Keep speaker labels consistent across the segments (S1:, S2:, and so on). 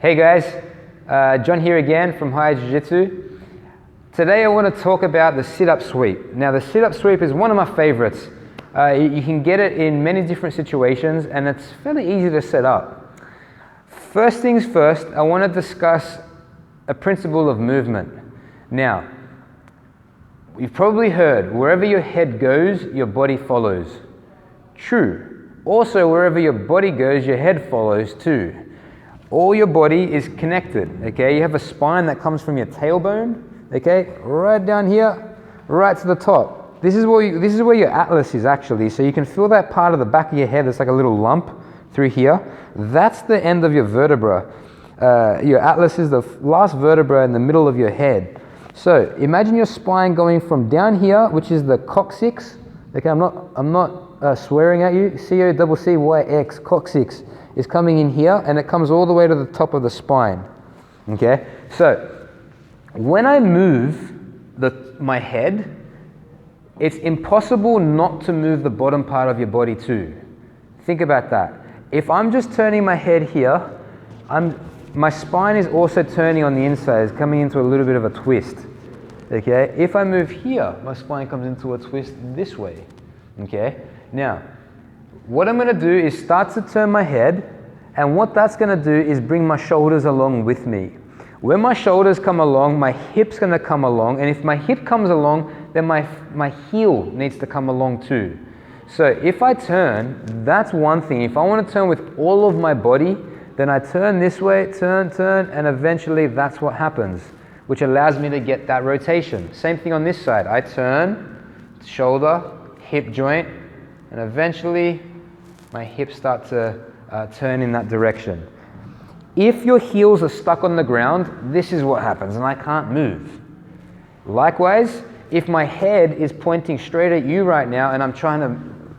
S1: Hey guys, John here again from High Jiu-Jitsu. Today I want to talk about the sit-up sweep. Now the sit-up sweep is one of my favorites. You can get it in many different situations and it's fairly easy to set up. First things first, I want to discuss a principle of movement. Now, you've probably heard, wherever your head goes, your body follows. True. Also, wherever your body goes, your head follows too. All your body is connected, okay? You have a spine that comes from your tailbone, okay? Right down here, right to the top. This is where your atlas is actually. So you can feel that part of the back of your head that's like a little lump through here. That's the end of your vertebra. Your atlas is the last vertebra in the middle of your head. So imagine your spine going from down here, which is the coccyx. Okay, I'm not swearing at you. C-O-C-C-Y-X, coccyx is coming in here, and it comes all the way to the top of the spine. Okay, so when I move my head, it's impossible not to move the bottom part of your body too. Think about that. If I'm just turning my head here, my spine is also turning on the inside. It's coming into a little bit of a twist. Okay, if I move here, my spine comes into a twist this way. Okay, now what I'm going to do is start to turn my head, and what that's going to do is bring my shoulders along with me. When my shoulders come along, my hip's going to come along, and if my hip comes along, then my heel needs to come along too. So if I turn, that's one thing. If I want to turn with all of my body, then I turn this way, turn, and eventually that's what happens, which allows me to get that rotation. Same thing on this side. I turn, shoulder, hip joint, and eventually my hips start to turn in that direction. If your heels are stuck on the ground, this is what happens, and I can't move. Likewise, if my head is pointing straight at you right now and I'm trying to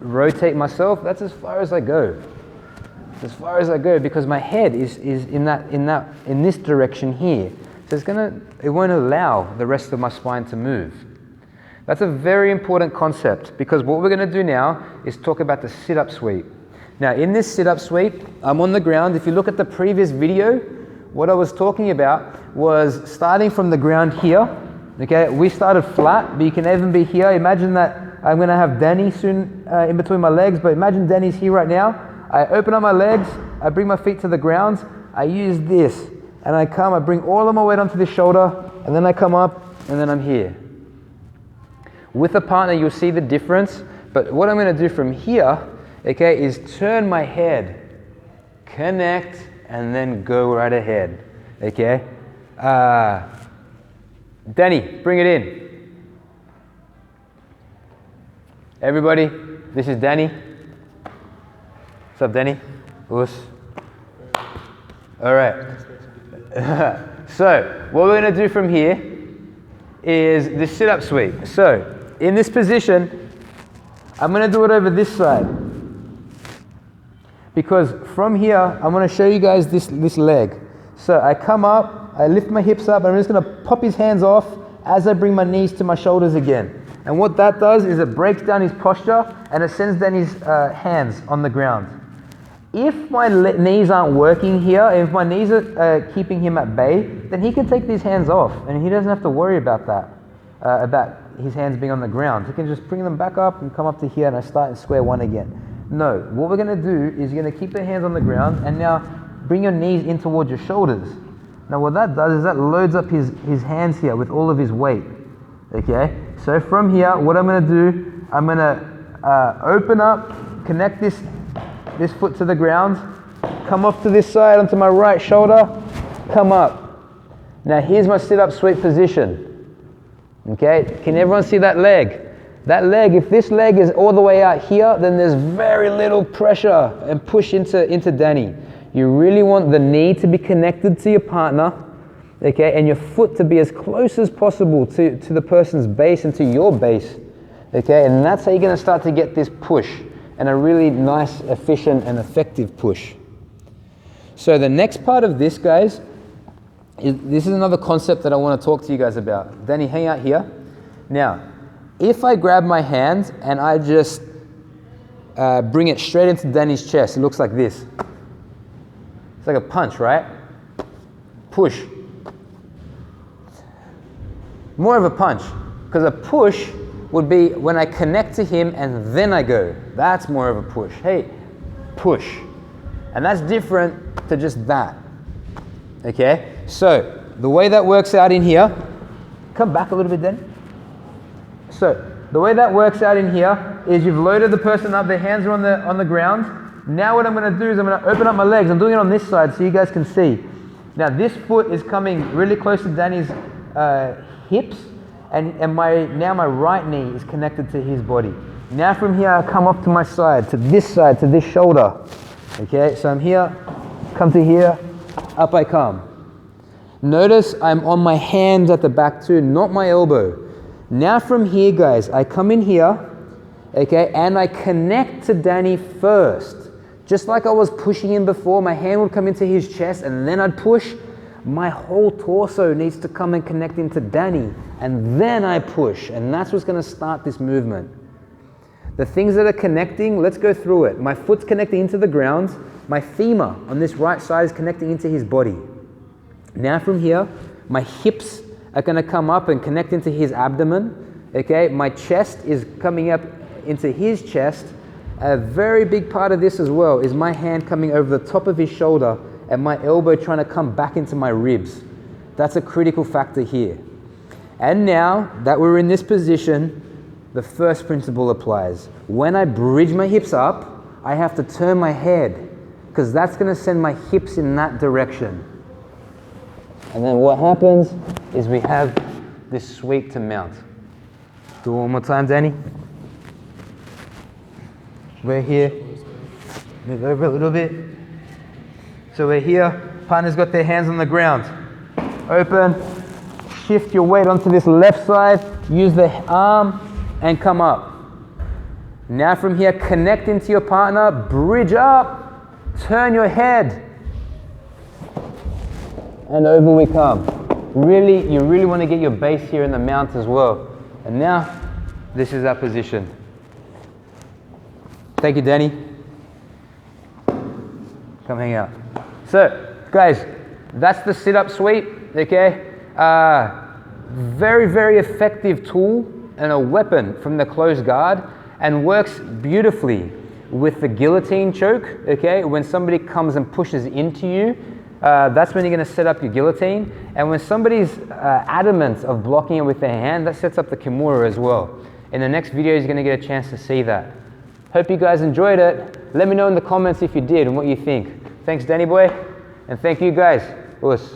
S1: rotate myself, that's as far as I go. As far as I go, because my head is in this direction here. So it won't allow the rest of my spine to move. That's a very important concept, because what we're going to do now is talk about the sit-up sweep. Now in this sit-up sweep, I'm on the ground. If you look at the previous video, what I was talking about was starting from the ground here. Okay, we started flat, but you can even be here. Imagine that I'm going to have Danny soon in between my legs, but imagine Danny's here right now. I open up my legs, I bring my feet to the ground, I use this, and I bring all of my weight onto this shoulder, and then I come up, and then I'm here. With a partner, you'll see the difference, but what I'm going to do from here, okay, is turn my head, connect, and then go right ahead, okay? Danny, bring it in. Everybody, this is Danny. What's up, Danny? Us. All right. So, what we're going to do from here is the sit-up sweep. So, in this position, I'm going to do it over this side. Because from here, I'm going to show you guys this leg. So, I come up, I lift my hips up, and I'm just going to pop his hands off as I bring my knees to my shoulders again. And what that does is it breaks down his posture and it sends down his hands on the ground. If my knees aren't working here, if my knees are keeping him at bay, then he can take these hands off and he doesn't have to worry about that, about his hands being on the ground. He can just bring them back up and come up to here, and I start in square one again. No, what we're going to do is you're going to keep the hands on the ground and now bring your knees in towards your shoulders. Now what that does is that loads up his hands here with all of his weight. Okay, so from here, what I'm going to do, I'm going to open up, connect this foot to the ground, come off to this side onto my right shoulder, come up. Now here's my sit-up sweep position. Okay, can everyone see that leg? That leg, if this leg is all the way out here, then there's very little pressure and push into Danny. You really want the knee to be connected to your partner, okay, and your foot to be as close as possible to the person's base and to your base, okay, and that's how you're going to start to get this push, and a really nice, efficient, and effective push. So the next part of this, guys, this is another concept that I want to talk to you guys about. Danny, hang out here. Now, if I grab my hand and I just bring it straight into Danny's chest, it looks like this. It's like a punch, right? push. More of a punch, because a push would be when I connect to him and then I go. That's more of a push. Hey, push. And that's different to just that. Okay? So, the way that works out in here, come back a little bit then. So, the way that works out in here is you've loaded the person up, their hands are on the ground. Now what I'm going to do is I'm going to open up my legs. I'm doing it on this side so you guys can see. Now this foot is coming really close to Danny's hips, and my right knee is connected to his body. Now from here I come off to my side, to this shoulder. Okay, so I'm here, come to here, up I come. Notice I'm on my hands at the back too, not my elbow. Now from here, guys, I come in here, okay, and I connect to Danny first. Just like I was pushing him before, my hand would come into his chest and then I'd push. My whole torso needs to come and connect into Danny, and then I push, and that's what's going to start this movement. The things that are connecting, let's go through it. My foot's connecting into the ground. My femur on this right side is connecting into his body. Now from here, my hips are going to come up and connect into his abdomen. Okay, my chest is coming up into his chest. A very big part of this as well is my hand coming over the top of his shoulder and my elbow trying to come back into my ribs. That's a critical factor here. And now that we're in this position, the first principle applies. When I bridge my hips up, I have to turn my head, because that's going to send my hips in that direction. And then what happens is we have this sweep to mount. Do it one more time, Danny. We're here. Move over a little bit. So we're here. Partner's got their hands on the ground. Open. Shift your weight onto this left side. Use the arm and come up. Now from here, connect into your partner. Bridge up. Turn your head. And over we come. You really want to get your base here in the mount as well. And now, this is our position. Thank you, Danny. Come hang out. So, guys, that's the sit-up sweep, okay? Very, very effective tool and a weapon from the closed guard, and works beautifully with the guillotine choke, okay? When somebody comes and pushes into you, that's when you're going to set up your guillotine. And when somebody's adamant of blocking it with their hand, that sets up the Kimura as well. In the next video, you're going to get a chance to see that. Hope you guys enjoyed it. Let me know in the comments if you did and what you think. Thanks, Danny boy. And thank you guys. Us.